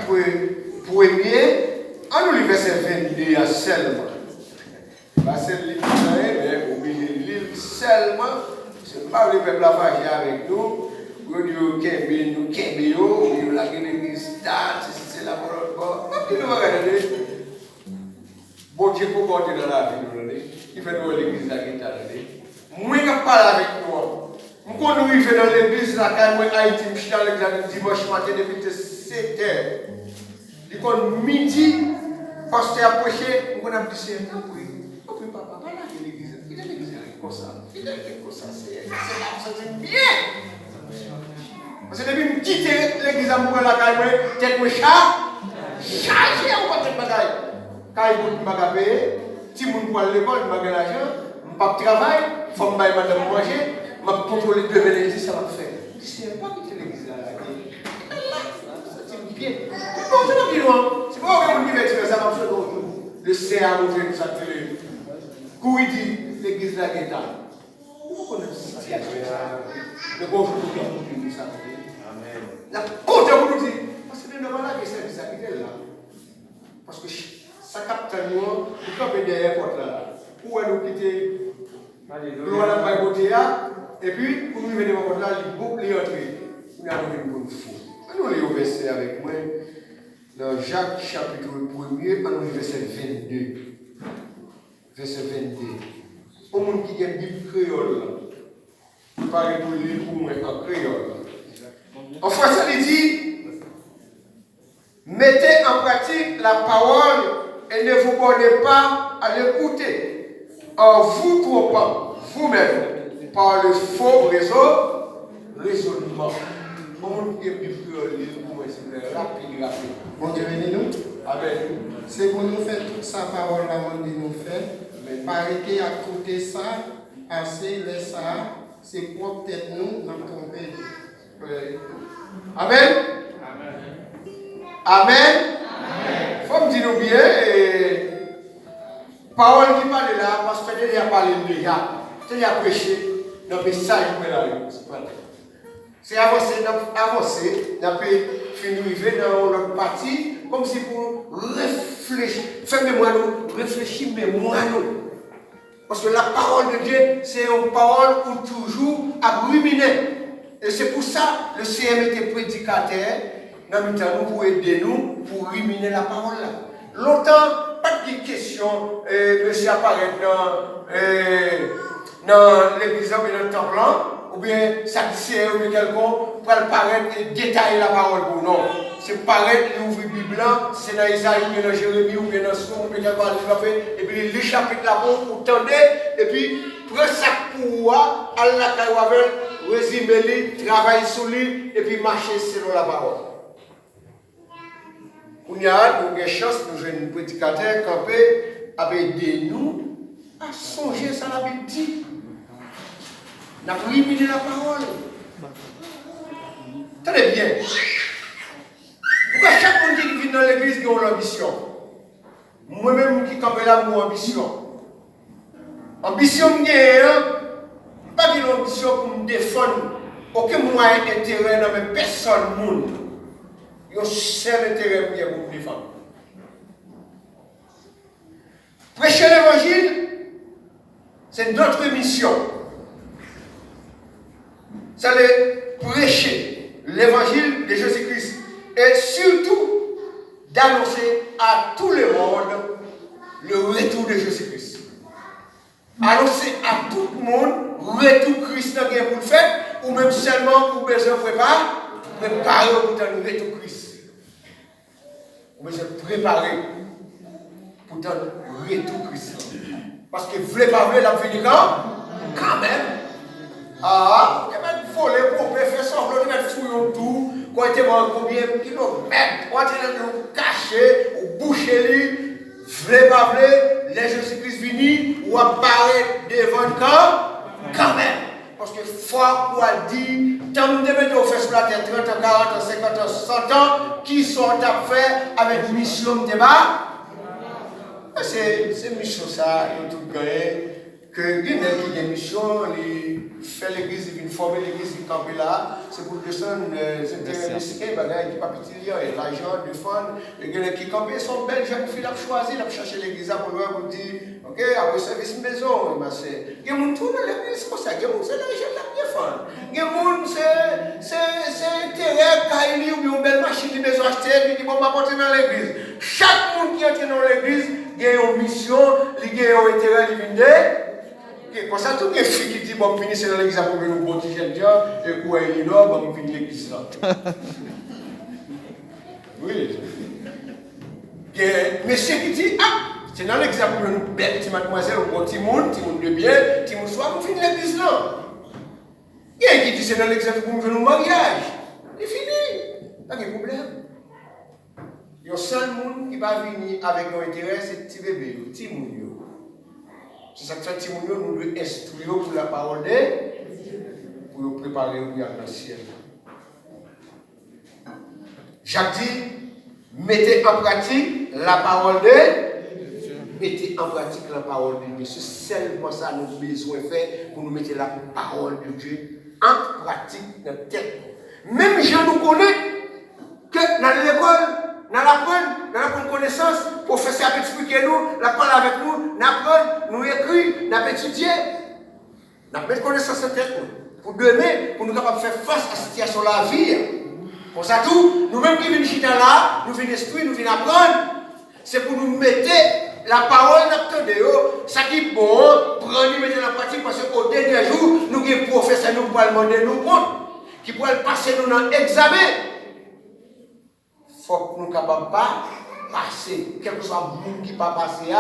chapitre 1er, on nous lit verset 22 à seulement. Pas celle qui mais obligé de lire seulement. C'est pas le peuple à faire avec nous. Nous Kembe, nous la l'église, c'est la parole. Nous regardons. Bon Dieu, pour porter dans la vie, il fait nous l'église là qui est allée. Moi, je parle avec toi. Quand nous vivons dans l'église là, quand moi, Haïti, je suis dans l'examen dimanche matin depuis 7 heures. Du coup, midi, pasteur a prêché, on a dit c'est un prix. Oui, papa, pas là, l'église. Il est l'église comme ça. Il est comme ça. C'est là, ça bien. Parce que depuis que je quitte l'église à Moué, la caille, tête moi chargé ou pas tête bagaille. Caille, vous m'avez payé. Si vous pouvez aller à l'école, vous m'avez l'argent. Je ne pas travail, il faut que madame manger. Je vais contrôler 2 bénédictions, ça va faire. C'est pas quitter l'église là. C'est bien. C'est pas bien loin. C'est pas que vous divertir, ça va faire le CA nous fait ça télé. Couille dit l'église là qui est là. Vous connaissez ça. Le bon jour de nous ça. Amen. La côte vous nous dit parce que nous avons là que c'est ça qui est là. Parce que ça capte nous, nous camper derrière porte là. Où est nous quitter nous allons pas côté là et puis pour nous venir porte là, il boucle les entrées. Nous allons une bonne fou. Nous allons verset avec moi dans Jacques chapitre 1er, dans verset 22. Verset 22. Au monde qui a une Bible créole, je parle pour lire pour moi en créole. En français, il dit mettez en pratique la parole et ne vous bornez pas à l'écouter en vous trompant vous-même par le faux raisonnement. Au monde qui a une Bible créole, lire pour moi, c'est rapide. Bon Dieu, bénis-nous. Amen. C'est pour nous faire toute sa parole, la monde nous fait. Pas arrêter à côté ça, assez, laisse ça, c'est propre tête nous, nous tromper. Amen. Amen. Il faut me dire bien, parole qui parle là, parce que il a parlé déjà, il a prêché, dans le message que là, c'est avancer, on peut finir dans notre partie, comme si pour réfléchir, faire mémoire nous, réfléchir mémoire nous. Parce que la parole de Dieu, c'est une parole où toujours à ruminer. Et c'est pour ça que le CM était prédicateur, pour aider nous, pour ruminer la parole là. Longtemps, pas de question, monsieur apparaît dans l'église ou dans le temple, ou bien sacrifier ou bien quelqu'un, pour paraître et détailler la parole pour nous. C'est paraître, il ouvre la Bible, c'est dans Isaïe, ou bien dans Jérémie, ou bien dans Soum, ou bien dans le et puis il chapitre là-bas, vous tendez, et puis prenez ça pour Allah Kawavel, résumer, travailler sur lui, et puis marcher selon la parole. On y a une chance, nous avons un prédicateur campé, avec aider nous à songer ça la Bible dit. Nous avons éliminé la parole. Très bien. Pourquoi chaque monde qui vient dans l'église a l'ambition? Moi-même qui campe là, mon ambition. Ambition, pas une ambition pour me défendre. Aucun moyen d'intérêt dans mes personne monde. Il y a un seul intérêt pour me défendre. Prêcher l'évangile, c'est notre mission. C'est de prêcher l'évangile de Jésus-Christ. Et surtout, d'annoncer à tout le monde le retour de Jésus-Christ. Annoncer à tout le monde le retour Christ pour le faire, ou même seulement pour besoin de préparer pour le retour Christ. Ou besoin de préparer pour le retour Christ. Parce que vous ne voulez pas voir la vie quand même. Ah, il faut les pour faire semblant de mettre fouillon tout. Quand tu as combien de kilomètres, quand tu as caché, ou bouché, vle pas vle, les Jésus-Christ vini, ou apparaître devant quand même. Parce que foi ou dit, tant de mettre au fait sur la terre 30 ans, 40 ans, 50 ans, 100 ans, qui sont à faire avec mission de débat. C'est mission ça, ils ont tout gagné. que Guinée qui a une mission, il fait l'église, il vient former l'église, il campe là, c'est pour descendre les intérêts risqués, qui pas petit lien, et l'argent, du fond, les Guinée qui campe, sont belles jeunes filles, ils ont choisi, ils ont cherché l'église pour dire, ok, après service maison, il y a tout dans l'église, c'est comme ça, il y a c'est l'argent la bien fond. Il y a c'est intérêt, Kaili ou une belle machine, de maison achetée, il dit, bon, m'apporter dans l'église. Chaque monde qui entre dans l'église, il a une mission, il a un intérêt, il vient. Comme ça, tout le monde qui dit, bon, finissez dans l'église pour nous bon petit jeune, et quoi, il est là, bon, finissez l'église là. Oui. Monsieur qui dit, ah, c'est dans l'église pour nous belle petite mademoiselle, ou bon petit monde de bien, petit monde soir, on finit l'église là. Il y a qui dit, c'est dans l'église pour nous faire un mariage. C'est fini. Pas de problème. Il y a un seul monde qui va venir avec un intérêt, c'est le petit bébé, le petit monde. C'est ça que fait Timounio nous devons instruire pour la parole de Dieu, pour nous préparer au bien dans le ciel. Jacques dit, mettez en pratique la parole de Dieu. Mettez en pratique la parole de Dieu. C'est seulement ça que nous avons besoin de faire pour nous mettre la parole de Dieu en pratique dans la tête. Même gens nous connaissent que dans l'école, nous apprenons connaissance, le professeur a expliqué nous, la parole avec nous, nous apprenons, nous écrivons, nous étudions, nous avons connaissance en tête pour demain, pour nous capables de faire face à la situation de la vie. Pour ça, tout, nous-mêmes qui venons chiter là, nous venons instruire, nous venons apprendre, c'est pour nous mettre la parole dans le temps. Ça qui est bon, prendre, mettre dans la pratique, parce qu'au dernier jour, nous avons un professeur nous pour demander nous compte, qui pourrait passer nous dans l'examen. Il faut que nous ne soyons pas passer, quel que soit le monde qui ne pas passer,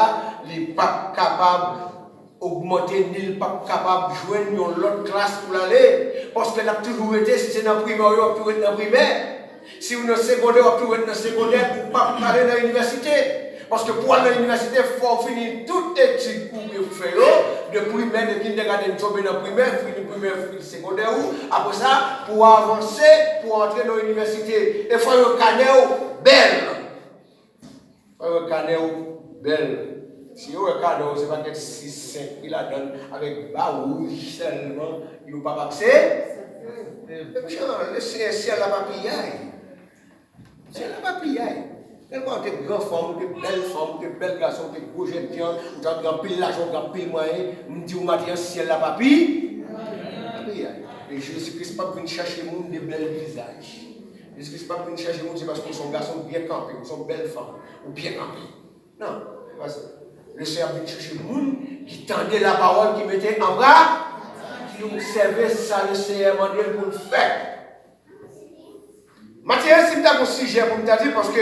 il n'est pas capable d'augmenter, il n'est pas capable de joindre l'autre classe pour l'aller. Parce qu'elle a toujours été, si c'est dans le primaire, on peut être dans le primaire. Si vous êtes dans le secondaire, on peut être dans le secondaire pour ne pas aller dans l'université. Parce que pour aller à l'université, il faut finir toute étude pour faire de primaire, de kindergarten, tomber dans le primaire, finir primaire, finir secondaire. Après ça, pour avancer, pour entrer dans l'université, il faut un canet belle. Il faut un canet belle. Si vous avez un canet, c'est pas que 6, 5, il a donné avec bas rouge seulement, il n'a pas accès. Le ciel n'a pas plié. Le ciel n'a pas plié. Tellement de grandes femmes, de belles femmes, de belles garçons, de beaux jeunes gens, de grand pile l'argent, de grand pile moyen, nous disons que le ciel n'a pas plié. Et Jésus-Christ n'est pas venu chercher le monde de belles visages. Jésus-Christ n'est pas venu chercher le monde parce qu'ils sont garçons bien campés, ils sont belles femmes, ou bien campés. Non, c'est pas ça. Le Seigneur est venu chercher le monde qui tendait la parole, qui mettait en bras, qui nous servait, ça le Seigneur m'a dit pour le faire. Mathieu, si vous avez un sujet pour me dire, parce que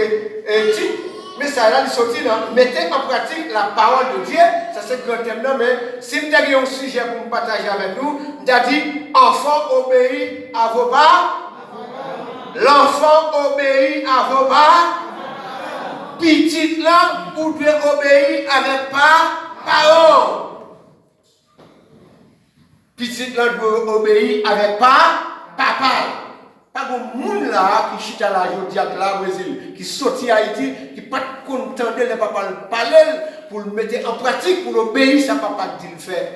mais ça là, il sortit là, mettez en pratique la parole de Dieu, ça c'est le grand thème là, mais si vous avez un sujet pour me partager avec nous, vous avez dit, enfant obéit à vos parents, l'enfant obéit à vos parents, petit là, vous devez obéir avec parents. Petit là, vous devez obéir avec papa. Pas de monde là qui chita là, je dis à la Brésil, qui sortit à Haïti, qui n'est pas content de les papa parler pour le mettre en pratique, pour l'obéir, ça papa dit le faire.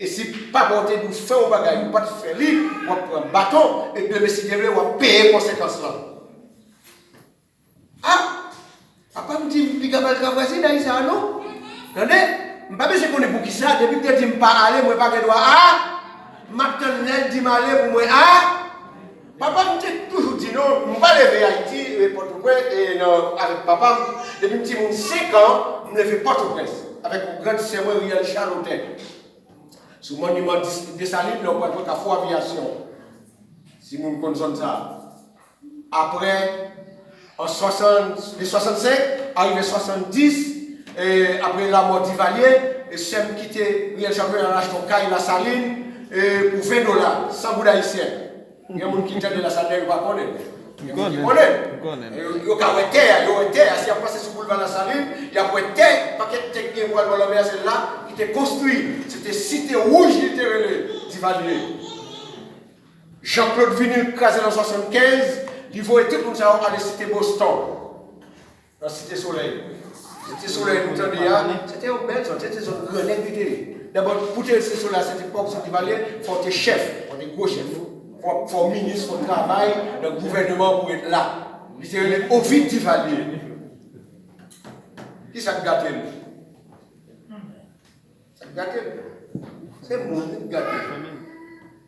Et si pas porter nous faire au bagage, pas de faire libre, on va prendre un bâton et de décider de payer les conséquences là. Ah, papa me dit, il y a pas de travail dans ça, non? Attendez, je ne sais pas si on est pour qui ça, depuis que je ne dis pas aller, je ne pas droit à, maintenant je dis aller pour moi à. Papa me toujours dit non, je ne vais pas lever à Haïti, et avec papa, depuis que j'ai 5 ans, je ne fais pas de presse. Avec mon grand serveur Riel Charlotin. Sur le monument de Saline, on va être à Fort Aviation. Si vous connaissez ça. Après, en 65, arrivé 70, et après la mort d'Ivalier, et Sem quitté Riel Charlotin en achetant Caille la Saline pour $20, sans bout d'haïtien. Il y a des gens qui ont la salle, ils ne connaissent pas. Ils connaissent. Ils ont terre, si on passe sur le boulevard de la saline, il y a un terre, paquet de techniques pour aller à celle-là, qui était construit. C'était cité rouge d'Ivalier. Jean-Claude Vinil, casé en 75, il faut être comme ça à la cité Boston, la cité Soleil. Cité Soleil, vous entendez, c'était une belle zone, c'était une zone grenade. D'abord, pour te sur la cette époque, il faut être chef, faut être gros chef, faut ministre, faut travailler dans le gouvernement pour être là. C'est au vite d'Ivalier. Qui ça te gâte? Ça te gâte? C'est moi qui te gâte.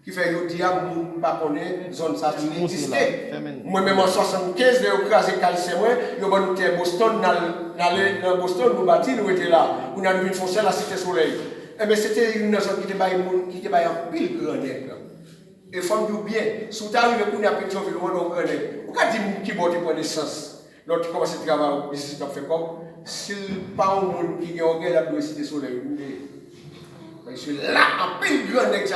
Qui fait que je dis à mon pas connaître zone ça qui existait. Moi-même en 75, j'ai écrasé calcé, je suis à Boston, dans Boston, nous bâtis, nous étions là. On a vu une foncière à la Cité Soleil. Mais c'était une zone qui était en pile grand nègre. Et il faut dire bien, si tu arrives à Pétionville, on a un grand nègre. Pourquoi dire qui va te prendre naissance? L'autre commence à travailler, ici, tu as fait comme si pas un monde qui a regardé la Cité Soleil. Je suis là, en pile grand nègre,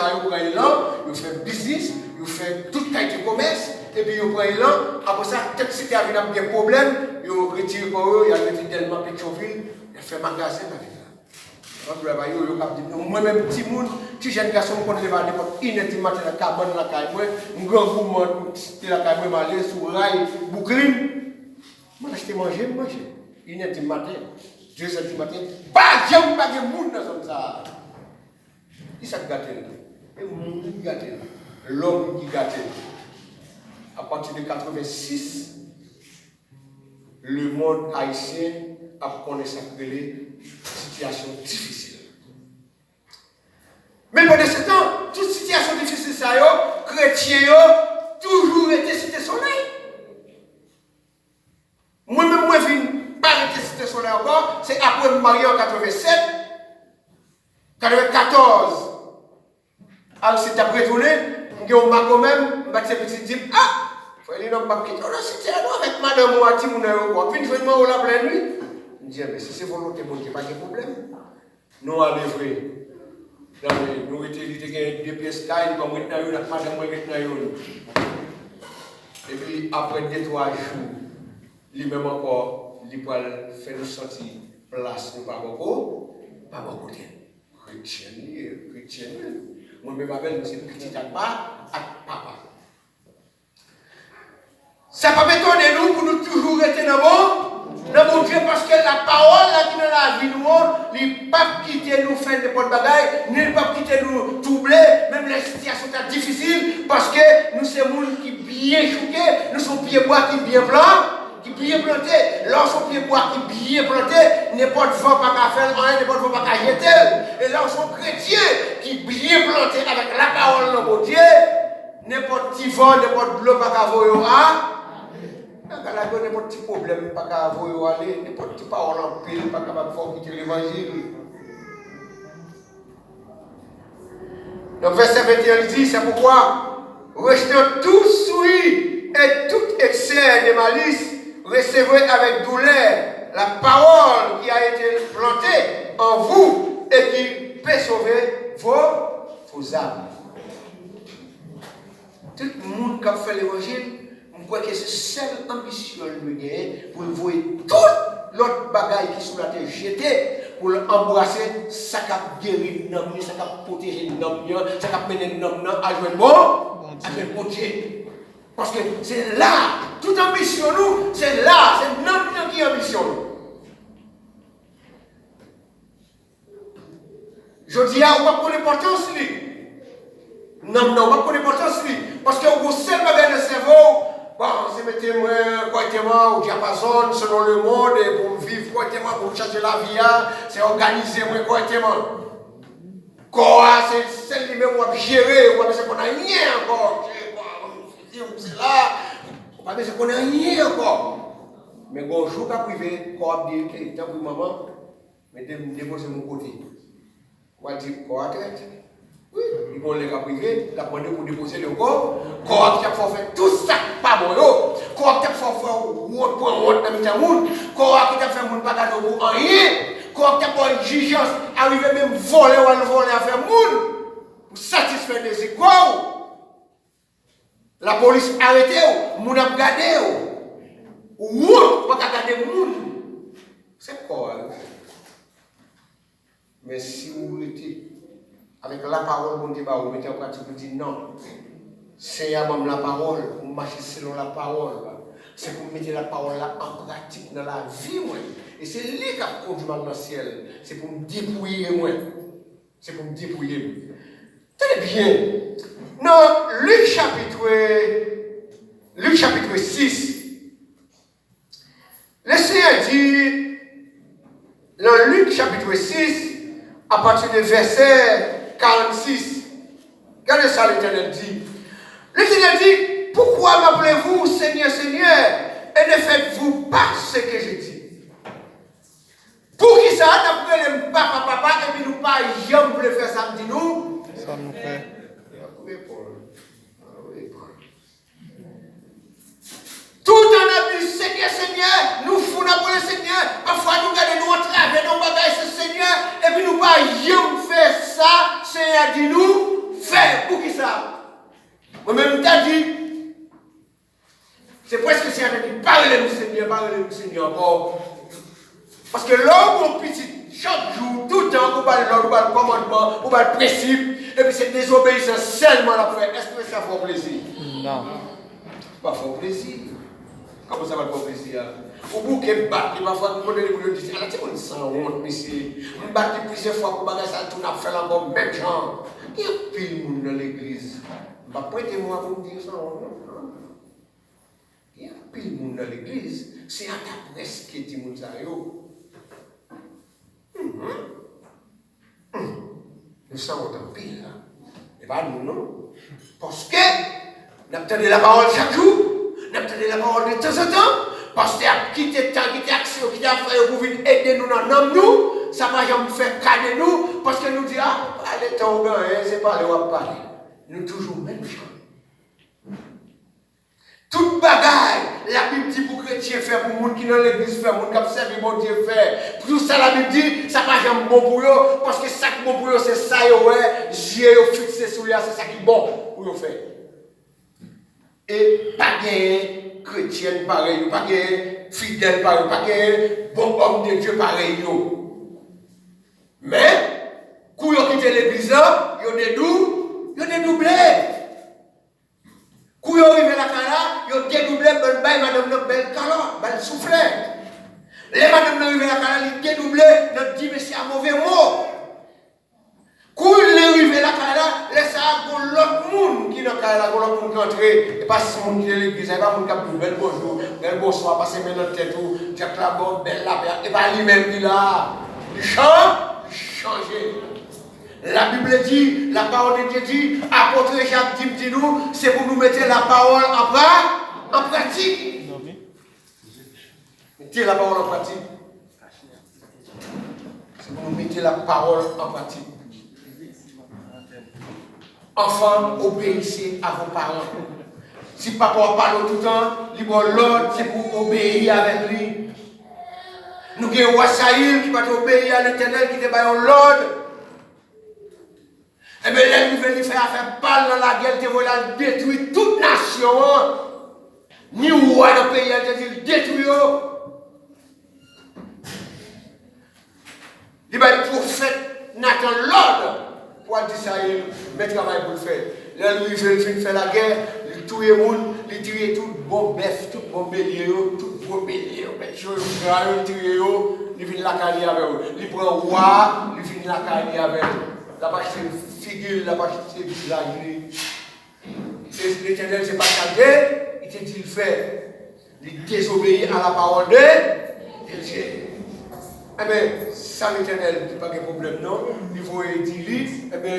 il fait business, il fait toute taille de commerce, et puis il prend là, après ça, peut-être si tu as des problèmes, il retire pour eux, il a retiré tellement Pétionville, il fait magasin avec ça. Moi-même, petit monde, petit jeune garçon, je connais pas n'importe qui, il matin la cabane, la caille, un grand mouvement, la caille, je aller sur le rail, boucline. Moi, je manger, manger. Il est du matin, 2 heures du matin, pas de monde dans ça. Qui ça gâte? Et monde qui gâte. L'homme qui gâte. À partir de 86, le monde haïtien a connu une situation difficile. Mais pendant ce temps, toute situation difficile, ça y chrétien, toujours été cité soleil. Moi-même, moi, je ne pas été cité soleil encore, c'est après me marier en 87, 94. Alors, c'est après tourné, je vais quand même, je vais petit dire, ah, il faut aller dans le papier. On a cité avec madame ou à Timoun, puis je vais me la pleine nuit. Je dis, mais si c'est volonté, il n'y a pas de problème. Nous, on est vrai. Nous étions 2 pièces taille, comme maintenant, madame ou maintenant. Et puis, après 2-3 jours, lui-même encore, il va faire nous sortir place, nous pas beaucoup chrétien. Moi-même, c'est petit à papa. Ça ne peut pas étonner nous pour nous toujours rester dans mon Dieu, parce que la parole là, qui est dans la vie, nous, il ne pas quitter nous faire des bonnes bagailles, ni pas quitter nous troubler, même les situations sont difficiles, parce que nous sommes des gens qui bien choqués, nous sommes pieds bois qui bien blancs. Qui bien planté, lorsqu'on pied bois qui bien planté, n'importe vent pas qu'à faire rien, n'importe vent pas qu'à jeter. Et lorsqu'on chrétien qui bien planté avec la parole de mon Dieu, n'importe petit vent, n'importe l'eau pas qu'à voyer à. N'importe petit problème pas qu'à voyer aller, n'importe petit parole en pile, pas capable de faire quitter l'évangile. Donc verset 21 il dit, c'est pourquoi, rejetant tout souillé et tout excès de malice, recevez avec douleur la parole qui a été plantée en vous et qui peut sauver vos âmes. Tout le monde qui a fait l'évangile, je crois que c'est seule ambition de gagner pour voir toute l'autre bagaille qui sont la terre jetée pour embrasser ça qui a guéri l'homme, ça qui a protégé l'homme, ça qui a mené l'homme à jouer bon Dieu. Parce que c'est là, toute ambition nous, c'est là, c'est l'homme qui ambition nous. Je dis à vous pas l'importance non, on va pas l'importance parce que vous seul bagage de cerveau, bon, c'est mettez-moi correctement au diapason selon le monde pour vivre correctement, pour changer la vie, c'est organiser moi correctement. Quoi, c'est celle qui même on va gérer, on va dire qu'on a rien encore. C'est là, on va dire qu'on n'a rien encore. Mais quand je joue à privé, quand on dit que tant pour maman, mettez-moi déposer mon côté. On va dire quoi à tête. Oui, ils vont les privé, la prendre pour déposer le corps. Quand on a fait tout ça, pas bon. Quand on a fait autre dans le monde, quand on a fait mon bagage pour rien, quand on a fait une jugence, arriver même voler à faire monde pour satisfaire les écoles. La police arrête ou, moun a gardé ou pas garder moun. C'est quoi? Mais si vous mettez avec la parole, mon Dieu, vous mettez en pratique, vous dites non. C'est à même la parole, vous marchez selon la parole. C'est pour mettre la parole là en pratique dans la vie, moi. Et c'est lui qui a conduit dans le ciel. C'est pour me dépouiller, moi. C'est pour me débrouiller. Tenez bien. Dans Luc chapitre 6, le Seigneur dit, dans Luc chapitre 6, à partir du verset 46, regardez ça, l'Éternel dit. L'Éternel dit, pourquoi m'appelez-vous Seigneur, Seigneur, et ne faites-vous pas ce que je dis? Pour qui ça, d'après le papa, et puis nous pas jamais voulu faire ça, dit nous? Ça nous fait. Tout en a dit, Seigneur, Seigneur, nous foutons pour le Seigneur, parfois nous regardons nous en travers, nos bagages, ce Seigneur, et puis nous pas jamais faire ça, Seigneur dit nous, fais, pour qui ça? Moi-même, t'as dit, c'est presque si on a dit, parlez-nous Seigneur, encore. Parce que l'homme, mon petit, chaque jour, tout le temps, on parle de l'ordre, on parle de commandement, on parle de principe, et puis c'est désobéissance seulement la faire. Est-ce que ça fait plaisir? Non. Pas faire plaisir. Comment ça va faire plaisir? Au bout que battre, parfois, nous connaissons les gens disent, ah, tu es sans honte, monsieur. On bat plusieurs fois pour bagarre ça, tout n'a fait encore même genre. Il y a pile de monde dans l'église. Je ne vais pas prêter moi pour me dire ça. Il y a pile de monde dans l'église. C'est à ta presse qui dit mon ça. Nous sommes en pile là. Et pas nous, non. Parce que nous avons la parole chaque jour, nous avons la parole de temps en temps. Parce que qui t'a action, qui t'a fait pour venir aider nous dans l'homme, nous, ça va jamais faire caler nous, parce que nous disons, ah, allez, t'en gain, c'est pas le roi parler. Nous toujours même chose. Toute bagaille, la Bible dit pour chrétien faire, pour les gens qui dans l'église faire, pour les gens qui servent bon Dieu faire. Pour tout ça, la Bible dit, ça va jamais bon pour eux, parce que ça qui est bon pour eux, c'est ça, ouais, j'ai fixé sur lui, c'est ça qui est bon pour eux faire. Et pas de chrétien pareil, pas de fidèle pareil, pas de bon homme de Dieu pareil. Mais, quand ils ont quitté l'église, ils ont dédoublé. Quand ils arrivent à la cala, ils ont dédoublé, madame notre belle cala, belle soufflette. Les madame arrivent à la cala, ils ont dédoublé, notre dit, mais c'est un mauvais mot. Quand ils arrivent à la cala, laissez à l'autre monde qui est dans la cala, l'autre monde qui est entré, et pas ce monde qui est dans l'église, et pas le monde qui a dit, bel bonjour, bel bonsoir, passez maintenant notre tête, Jack la bonne, belle la paix, et pas lui-même, il a, il changé. La Bible dit, la parole de Dieu dit, apôtre Jacques dit nous, c'est pour nous mettre la parole en pratique. Mettez la parole en pratique. C'est pour nous mettre la parole en pratique. Enfants, obéissez à vos parents. Si papa parle tout le temps, l'ordre, c'est pour obéir avec lui. Nous avons roi Saïl qui va obéir à l'Éternel qui te bat l'ordre. Eh bien, l'ennemi veut faire balle dans la guerre, il détruire toute nation. Ni roi dans le pays, il détruit. Il va être prophète, Nathan l'ordre pour dire ça, mais travail pour le faire. Là, lui, il fait la guerre, il tue les gens, il tue tout bon bœuf, tout bon bélier, tout bon bélier. Il tue, il vient la carrière avec eux. Il prend le roi, il vient la carrière avec eux. La page figure, la page visage. L'Éternel, c'est pas chanté, il te dit le fait. Il désobéit à la parole de Dieu. Eh bien, ça l'Éternel, il n'y a pas de problème, non. Il faut dire, eh bien,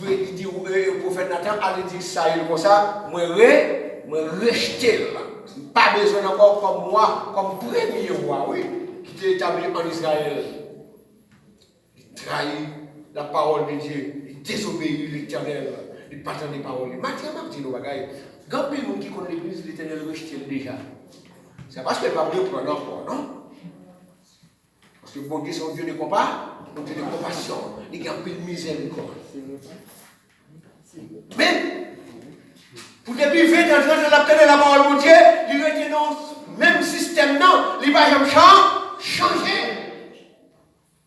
il dit au prophète Nathan, allez dire ça, il comme ça, moi rejeter là. Pas besoin encore comme moi, comme premier roi, oui, qui est établi en Israël. Il trahit la parole de Dieu, il désobéit l'Éternel, il partage des paroles. Matthieu m'a dit nos bagailles. Quand les gens qui connaissent l'Église, l'Éternel rejette déjà. C'est parce qu'elle va reprendre encore, non? Parce que bon Dieu, c'est un Dieu de compassion, un Dieu de compassion, il a un peu de miséricorde. Mais, pour depuis 20 ans, quand on a obtenu la parole de Dieu, il était dans le même système, non? Il va jamais changer.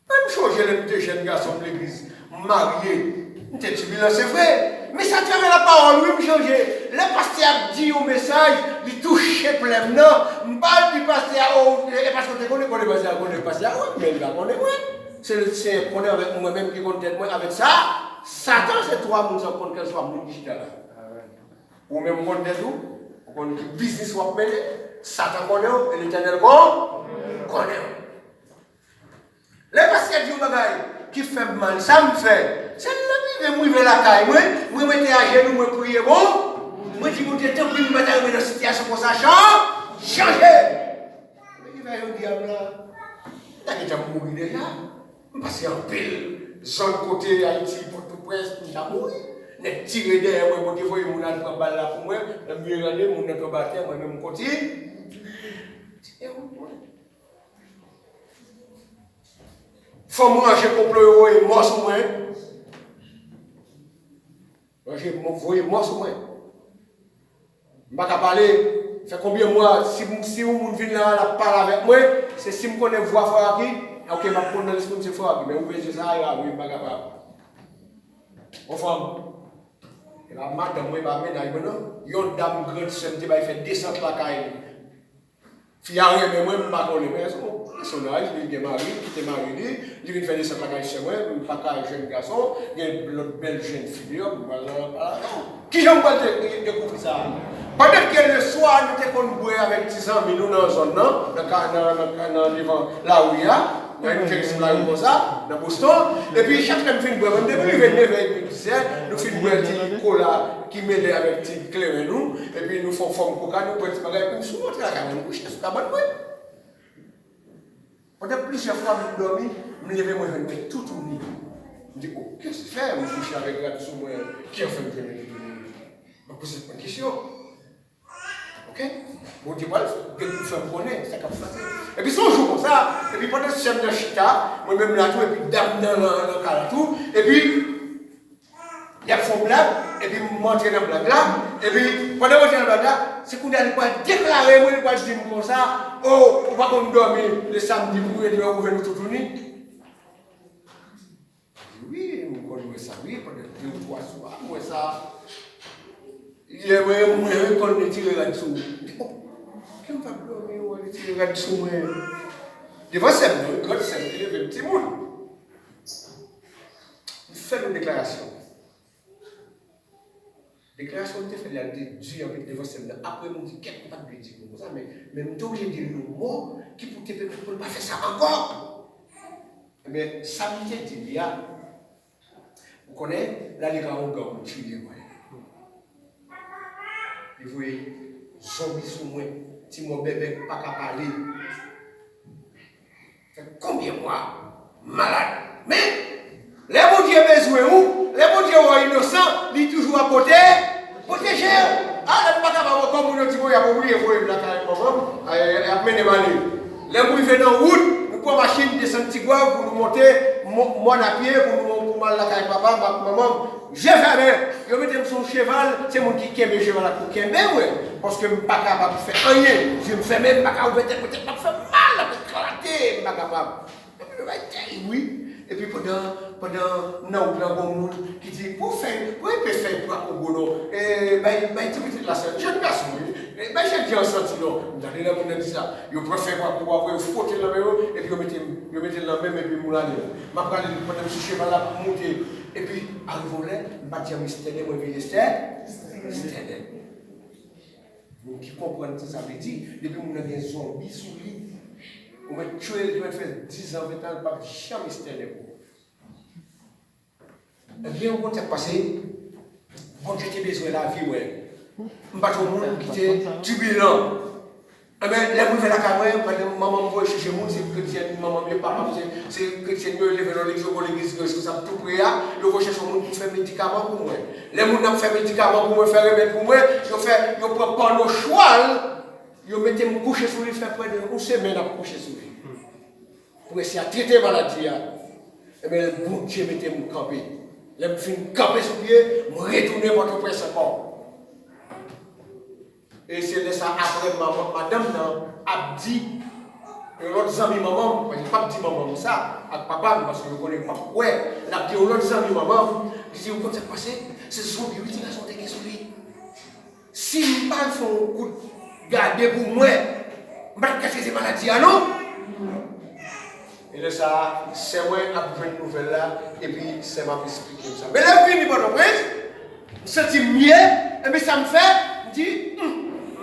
Même changer les deux jeunes garçons de l'église, mariés, c'est vrai. Mais ça tient la parole, oui, changer. Le pasteur dit au message, il touche plein, non? Je parle du pasteur, parce que tu connais le pasteur, oui, mais il va connaître, oui. c'est le Seigneur qu'on est avec moi-même qui compte moi avec ça. Satan, c'est toi, mon enfant, qu'elle soit mon digital. Ou même compte tout, on dit business ou appelé, Satan connaît, et l'Éternel connaît. Les pasteurs disent qui fait mal, ça me fait. C'est le même qui la caille. Moi, je mets à genoux, moi, prier bon. Moi, je dis, mon Dieu, tant que je me dans une situation comme ça, changer. Mais il va y avoir un diable là. Il a déjà mouru déjà. Parce qu'en pile, zone côté Haïti, Port-au-Prince, il a mouru. Les tirer derrière moi, pour que vous voyez mon autre balle là pour moi. Le mieux regardé, mon autre bâtiment, moi-même côté. Faut manger complot et mort sur moi. Vous voyez mort sur moi. Je ne vais pas parler. Ça fait combien de mois, si vous venez là, parler avec moi, c'est si vous connaissez voix fort qui, ok, je vais prendre dans l'esprit de fort qui, mais vous voyez ça, oui, je ne vais pas capable. Enfin, et la madame, moi, je vais mettre dans il y a une dame grande, qui fait descendre la caille. Si il y a rien, mais moi, je ne vais pas connaître, mais son âge, il est marié, il est marié, il vient faire descendre la caille chez moi, il n'est pas un jeune garçon, il y a une belle jeune fille, qui j'aime pas découvrir ça? Peut-être que le soir, nous étions boire avec 10 ans, mais nous dans la zone, devant là où il y a, il y a une direction là où comme ça, dans Boston, et puis chaque fois que nous faisons boire, depuis 29 ans, nous faisons boire un petit cola qui mêle avec un petit clair nous, et puis nous faisons forme coca, nous prenons un petit bagage, et puis nous sommes montrés la caméra, nous couchons sur la bonne boîte. Peut-être plusieurs fois, nous dormons, nous levons, moi, je vais tout tourner. Je dis, oh, qu'est-ce que tu fais? Je couche avec la dessous, moi, qui a fait le premier? Je me pose une question. Ok? Bon, dis moi, que nous sommes connus, c'est comme ça. Et puis, si on joue comme ça, et puis pendant ce chef de chita, moi-même là tout, et puis dame dans le cas là tout, et puis, il y a fond blague, et puis monter dans le blague là, et puis pendant que monter dans le blague là, c'est qu'on a déclaré, moi, il va dire comme ça, oh, on va comme dormir le samedi pour aider à ouvrir tout tourner. Oui, nous connaissons ça, oui, pendant 2 ou 3 soirs, moi ça. Il y a un qu'on est tiré là-dessous. Qui va dormir ou aller tirer là-dessous? Devant ça, quand c'est il est un petit monde. Il fait une déclaration. Déclaration de fait, il a dit Dieu avec devant ça. Après, on dit qu'est-ce qu'on va dire comme ça, mais nous sommes obligés de dire le mot qui pour te permettre de ne pas faire ça encore. Mais samedi, il y a. Vous connaissez, là, les gars ont gagné, tu dis, et vous voyez, zombie sous moi, si mon bébé n'a pas qu'à parler. Fait combien de mois malade? Mais, les bons dieux besoin où? Les bons dieux innocents, ils sont toujours à côté, protégés. Ah, les pas capable comme on dit, il y a oublié, il faut y aller maman, il a mené malé. Les bons viennent en route, nous prenons la machine de Santigua pour nous monter, moi à pied, pour nous mal la caille papa, maman. J'ai fait, je mets son cheval, c'est mon qui aime le cheval pour qu'il parce que je ne suis pas capable de faire rien. Je me fais même pas capable de faire mal, de éclater, je ne suis pas capable. Oui. Et puis pendant non, monde qui dit, pour faire, oui, peut faire pour Congo, et tu peux la seule, jeune garçon, j'ai dit en senti, non, j'allais là, on a dit ça, je préfère pour avoir foutre la main, et puis je mettais la main, et puis je l'allais. Je vais aller pendant ce cheval là pour monter. Et puis, arrivons là, je vais dire, Mystère, moi, je vais Mystère. Vous qui comprenez ce que ça veut dire, depuis que nous avons des zombies sous lui, on va tuer, on va faire 10 ans, 20 ans, on ne va jamais Mystère. Eh bien, on va passer, bon, j'ai besoin de la vie, ouais. Je ne vais pas tout le monde qui était turbulent. Eh bien, les gens qui la caméra, maman me chercher moi, c'est chrétien, maman me papa, c'est chrétien, je lever dans l'église, pour l'église, que ça tout prier, je vais chercher un monde qui fait médicaments pour moi. Les gens qui font médicaments pour moi, faire remède pour moi, je prends pas le choix, je mets me coucher sur lui, faire près de 1 semaine à coucher sur lui. Pour essayer de traiter la maladie. Eh bien, le bon Dieu mettez me camper. Je me fais camper sur pied, je retourner votre presse encore. Et c'est ça après madame a dit, l'autre ami maman, je n'ai pas dit maman ça, à papa, parce que je ne connais pas. Ouais, elle a dit l'autre ami maman, je dis, comment ça passe? C'est son utilisation de lui. Si je ne parle son coup de garder pour moi, je ne vais pas casser ces maladies, non? Et de ça, c'est moi qui ai une nouvelle là, et puis c'est moi qui explique ça. Mais là, fini, bon, je me sens mieux, et puis ça me fait, je dis,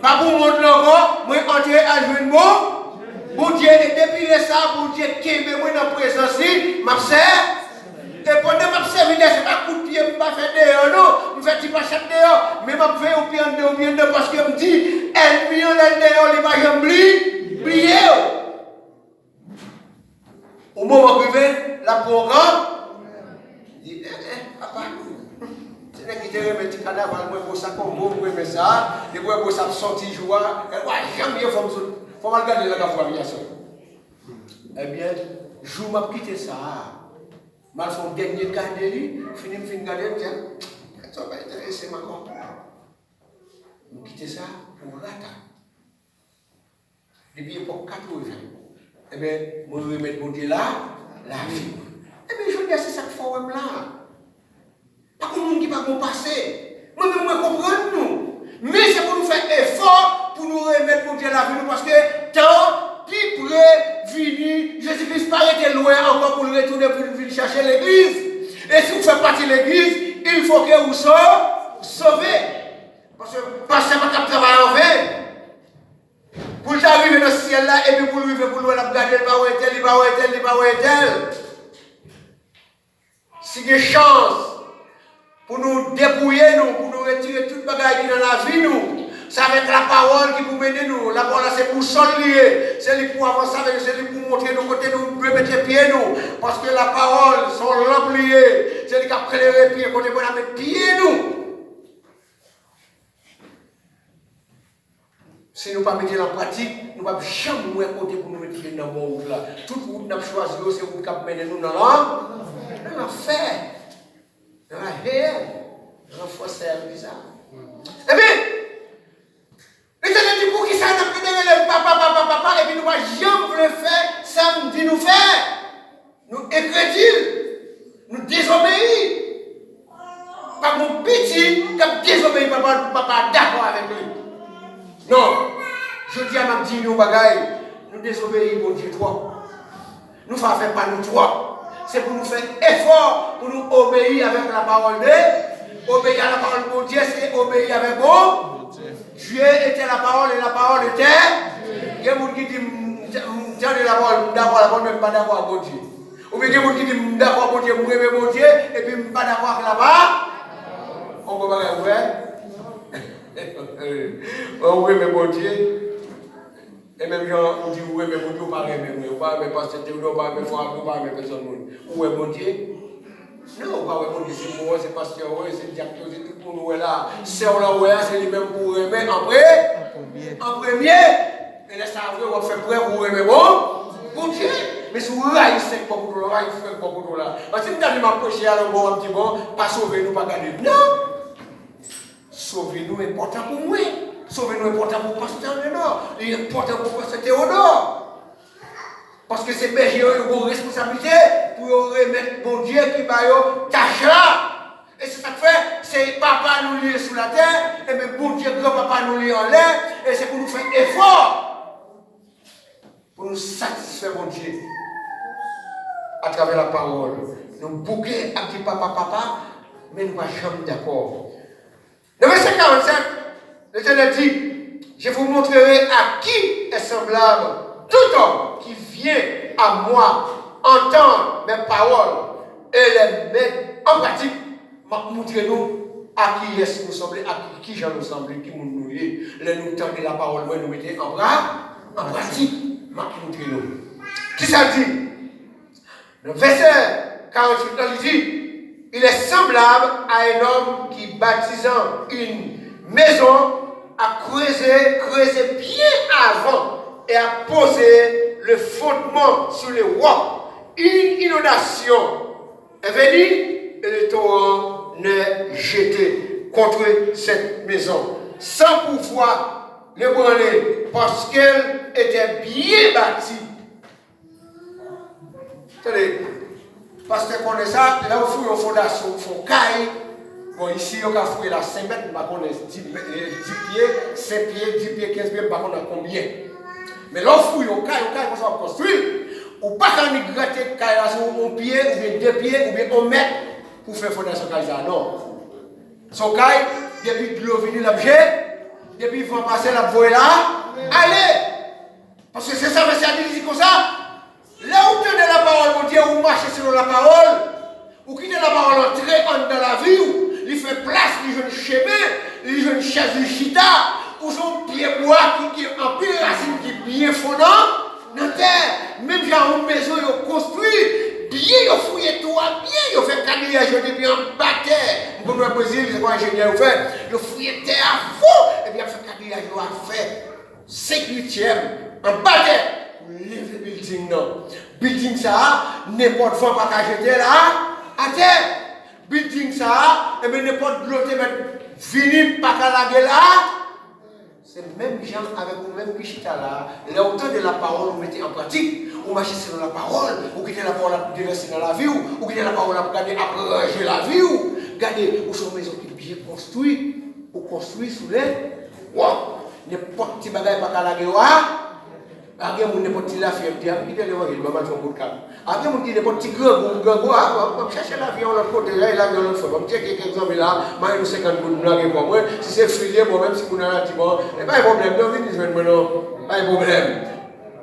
pas pour mon encore, moi, entrer à jouer une bon Dieu, et depuis ça, bon Dieu, qui est moi dans la présence, je sers. Et pendant que je servi, ce n'est pas coup de pied, je ne vais pas faire dehors, non. Je ne fais pas chaque dehors. Mais je vais faire au pied en dehors, parce que je me dis, elle m'y en a dehors, il va oublier. Au moment où je vais, la programme, je dis, papa, c'est là qui te remet petit carnaval, moi, pour ça, comme vous, mais ça, et moi, pour ça, sortir joie, et moi, jamais, il faut mal garder la aviation. Eh bien, je vais quitter ça. Mal son dernier garderie, fini de garder, tiens, ça va intéresser ma compte. Nous quitter ça pour Rata. Depuis l'époque 80. Eh bien, je remettre mon Dieu là, la vie. Eh bien, je dis, c'est ça qu'il faut là. Pas comme nous qui pas bon passé. Moi-même, je comprends nous. Mais c'est pour nous faire effort pour nous remettre mon Dieu la vie, parce que tant qui pourrait venir, Jésus-Christ pas été loin encore pour le retourner pour venir chercher l'église. Et si vous faites partie de l'église, il faut que vous soyez sauvés. Parce que pasteur pas travailler en vain. Pour arriver dans ce ciel là, et puis pour lui faire pour nous regarder, il va tel. Si il y a chance pour nous dépouiller, pour nous retirer toute bagaille qui dans la vie, c'est avec la parole qui vous mène nous. La parole, c'est pour s'enlier. C'est lui pour avancer avec nous. C'est lui pour montrer nos côtés, nous mettre les pieds nous. Parce que la parole, son lampe liée. C'est lui qui a éclairé les pieds. Côté pour la mettre pieds nous. Si nous ne pas mettre en pratique, nous ne pouvons jamais côté pour nous mettre dans le route là. Toute route nous avons choisi, c'est route qui mène nous dans l'enfer. Dans la haine. Dans la force bizarre. Eh bien, l'Éternel dit pour qui ça n'a plus de papa, et puis nous ne pouvons jamais faire, ça nous dit nous faire. Nous écrédile, nous désobéir. Par mon petit, qui désobéit, papa d'accord avec lui. Non, je dis à ma petite, nous bagaille, nous désobéir pour Dieu toi. Nous ne faisons pas nous toi. C'est pour nous faire effort, pour nous obéir avec la parole de Dieu. Obéir à la parole de Dieu, c'est obéir avec bon. Dieu était la parole et la parole était. Il y a des gens qui disent, j'en ai la parole, d'accord, la parole, mais pas d'accord avec Dieu. Ou bien il y a des gens qui disent, d'accord avec Dieu, je vais avec Dieu, et puis pas d'accord avec la parole. On peut pas ouvert. Oui, mais bon Dieu. Et même gens on dit oui, mais bon Dieu, on parle même. On parle même pas cette on parle même pas, on parle même personne. Oui, bon Dieu. Non, pas oui, bon Dieu, c'est moi, c'est pasteur, c'est directeur, c'est tout pour nous là. C'est on là, c'est lui-même pour remettre en premier. Et là, ça on fait preuve pour remettre bon Dieu. Mais si vous raillez beaucoup de là, il faut beaucoup de là. Parce que si vous avez m'approché à l'eau, un petit bon, pas sauver nous, pas garder. Non! Sauvez-nous est important pour moi. Sauvez-nous est important pour pasteur Léonard. Il est important pour pasteur Théodore. Parce que c'est berger qui ont une responsabilité pour remettre mon Dieu qui va tâche là. Et c'est ça que fait, c'est papa nous lier sous la terre, et même bon Dieu, grand-papa nous lier en l'air, et c'est pour nous faire effort. Pour nous satisfaire mon Dieu. À travers la parole. Nous bouquer à petit papa, mais nous ne sommes jamais d'accord. Le verset 45, l'Éternel dit, je vous montrerai à qui est semblable tout homme qui vient à moi entendre mes paroles et les mettre en pratique. Montrez-nous à qui est-ce nous semblons, à qui j'en nous semble, qui nous lié. Les nous tendez la parole, nous mettez en pratique. Montrez-nous. Qui ça dit? Le verset 48, il dit, il est semblable à un homme qui, bâtissant une maison, a creusé bien avant et a posé le fondement sur les rocs. Une inondation est venue et le torrent n'est jeté contre cette maison sans pouvoir l'ébranler parce qu'elle était bien bâtie. Attendez. Parce que qu'on est ça, là où fouille en fondation, il faut caille. Bon, ici, on a fouillé la 5 mètres, on a 10 pieds, 5 pieds, 10 pieds, 15 pieds, on a combien. Mais là où fouille, on caille, on ça va construire. Ou pas qu'à nous gratter un pied, ou bien 2 pieds, ou bien 1 mètre pour faire fondation Kaïsa. Non. Son caille, depuis que l'eau vient l'objet, depuis qu'il faut passer la voie là, allez! Parce que c'est ça, mais c'est dit comme ça. Là où tu as la parole, mon Dieu, ou marcher selon la parole, ou quitter la parole, entrer dans la vie, il fait place, il jeune chemin, il jeune chaise, il chita, ou son pied bois qui est en pile racine, qui est bien fondant, dans terre, même si une maison, il construit, bien, il fouillé tout, bien, il fait carrière, je dis bien en bataille. Pour le Brésil, c'est quoi ingénieur fait? Il fouillé terre à fond, et bien, il fait carrière, il a fait 5/8 en bataille. Lever building non. Building ça, n'importe vent pas qu'à jeter là, à terre. Building ça, et bien n'importe l'autre fini pas qu'à laguer là. C'est le même gens avec vous-même qui chita là. L'auteur de la parole, vous mettez en pratique. Vous marchez sur la parole, vous quittez la parole à déverser dans la vie, vous quittez la parole à garder, à ranger la vie. Regardez, vous sont maison qui est bien construite, vous construisez sous les. Wow! N'importe qui bagaille pas qu'à laguer là. Après, on n'est pas petit la fille, il est le mari, il va mettre un bout de câble. Après, on dit n'importe qui grand, on va chercher l'avion, on l'autre côté, là, il a bien l'autre fois. On va checker quelques hommes là, moi, il nous 50 bouts de blague pour moi. Si c'est frisé, moi, même si vous n'avez pas dit bon, il n'y a pas de problème, non, venez, je vais non, pas de problème.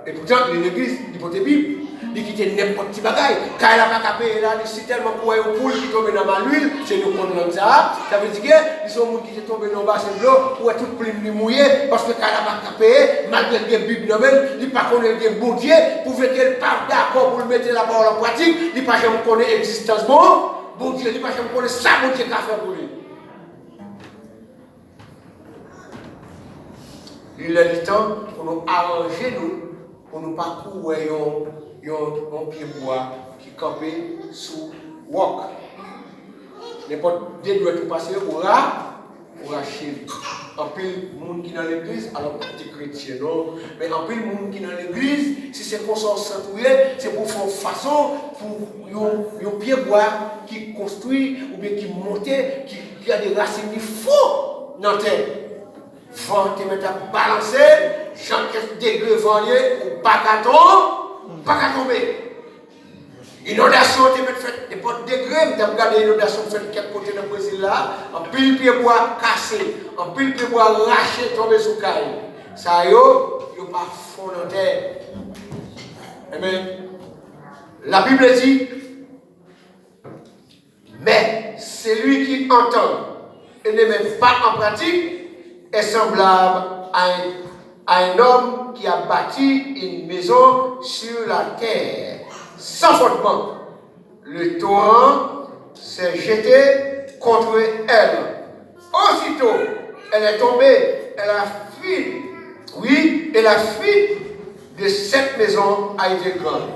Et pourtant, l'église, il faut des Bibles. Il quitte n'importe qui bagaille. Quand il n'a pas capé, là, il est tellement pour un poule qui tombe dans ma l'huile, c'est nous qu'on l'a ça. Ça veut dire que sont gens qui sont tombés dans le bassin de l'eau pour être tout plein mouillé parce que quand il n'a pas capé, malgré qu'il y ait Bible dans même, il n'a pas connu le bon Dieu, pour faire qu'elle part d'accord pour mettre la parole en pratique, il n'a pas jamais connu l'existence bon Dieu, il n'a pas jamais connu ça, bon Dieu, qu'a fait pour lui. Il est le temps pour nous arranger, pour nous parcourir un pied bois qui campait sous wok. N'importe qui doit tout passer au chez en pile monde qui dans l'église, alors petit chrétien non, mais en pile monde qui dans l'église, si c'est pour s'en centrer, c'est pour faire façon pour un pied bois qui construit ou bien qui monte, qui a des racines faux dans la terre. Vent te mettre à balancer, chaque degré varié, ou pas qu'à tomber. Inondation te mettre fait n'importe degré, tu as regardé l'inondation fait quelque côté dans le Brésil là, en pile pied bois cassé, en pile pied bois lâché, tombé sous caille. Ça yo pas fond dans terre. Amen. La Bible dit, mais celui qui entend et ne met pas en pratique est semblable à un homme qui a bâti une maison sur la terre, sans fondement. Le torrent s'est jeté contre elle. Aussitôt, elle est tombée, elle a fui. Oui, et la fuite de cette maison a été grande.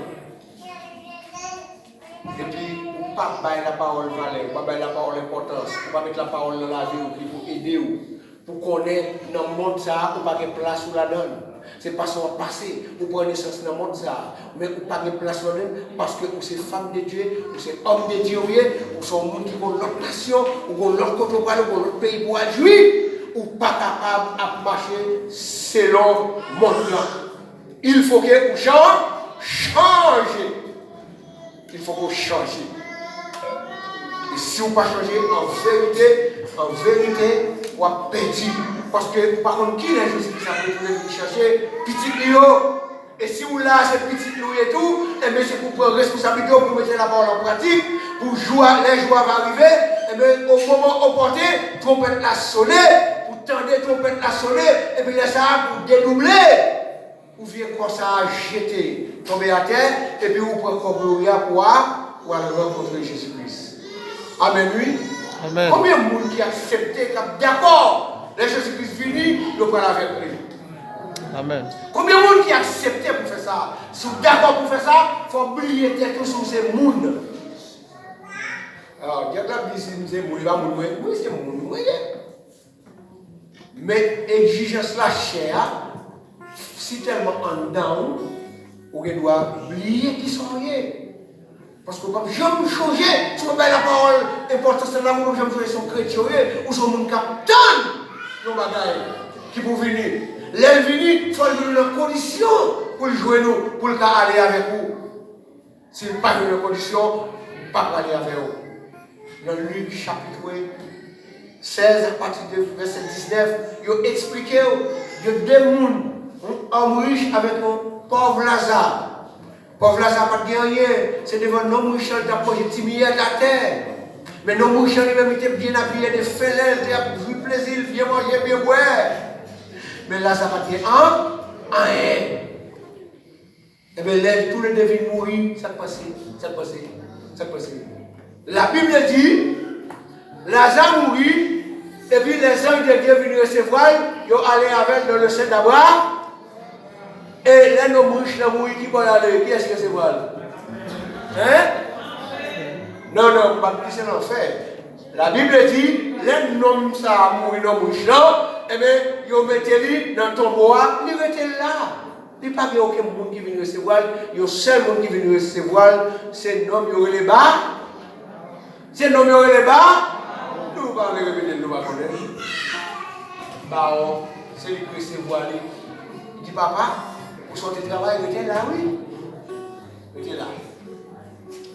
Et puis, on ne peut pas mettre la parole valeur, on ne peut pas mettre la parole importance, on ne peut pas mettre la parole dans la vie pour aider vous. Pour connaître dans le monde ça, ou pas de place où la donne. C'est pas ça va passer, vous prenez naissance dans le monde ça, mais vous pas de place où la donne, parce que vous êtes femme de Dieu, vous êtes homme de Dieu, vous êtes monde qui ont l'autre nation, ou ont l'autre côté, ou l'autre pays pour jouir, ou pas capable de marcher selon le monde là. Il faut que vous changez. Il faut que vous changez. Et si vous ne changez pas en vérité, vous avez perdu. Parce que, par contre, qui est Jésus-Christ a retourné vous chercher petit Lio? Et si vous lâchez petit Lio et tout, et bien c'est pour prendre responsabilité, pour mettre la parole en pratique, pour jouer, les joueurs vont arriver, et bien au moment opportun, trompette la sonner, pour tendre trompette la sonner, et bien ça pour dédoubler. Vous venez comme ça jeter, tomber à terre, et puis vous prenez comme gloria pour aller rencontrer Jésus-Christ. Amen, oui. Amen. Combien de monde qui accepte, qui est d'accord, les Jésus-Christ venu, nous prenons avec lui. Amen. Combien de monde qui accepte pour faire ça? Si vous êtes d'accord pour faire ça, il faut oublier tout sur ces mondes. Alors, il y a de la vie, c'est mon oui, c'est mon oui. Mais exigence la chair, si tellement en down, vous devez oublier qui sont liés. Parce que comme je me changer, si vous avez la parole importante de l'amour, je me changer son chrétien, ou son monde capitaine, nos bagailles, qui pour venir. Les venir, il faut venir dans condition pour jouer nous, pour aller avec vous. S'il n'y a pas de condition, pas aller avec eux. Dans Luc chapitre 16, à partir de verset 19, il a expliqué que deux personnes, un homme riche avec un pauvre Lazare. Pauvre Lazare n'a pas de rien, c'est devant un homme riche qui a posé 10 milliards à terre. Mais l'homme riche lui-même était bien habillé, des fêlés, il a eu plaisir, bien manger, bien boire. Mais Lazare n'a pas dit rien. Et bien là, tous les devins mourir, ça passe. La Bible dit, Lazare mourit, et puis les anges de Dieu viennent recevoir, ils sont allés avec dans le sein d'Abraham, et les hommes riches sont morts, qui vont aller, qui est-ce que c'est moi? Hein? Non, pas plus c'est l'enfer. La Bible dit, les hommes sont morts, les hommes riches là, et bien, ils mettent dans ton bois, ils mettent là. Il n'y a pas aucun monde qui vient recevoir, il y a seul monde qui vient recevoir, c'est l'homme qui aurait les bas. C'est l'homme qui aurait les bas. Nous ne pouvons pas répéter, nous ne pouvons pas connaître. Bah, c'est lui qui recevoir. Il dit, papa, vous sortez de travail, il était là, oui. Il était là.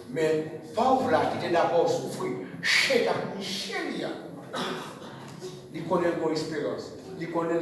Mais pauvre là, qui était d'abord souffert, il connaît une bonne espérance. Il connaît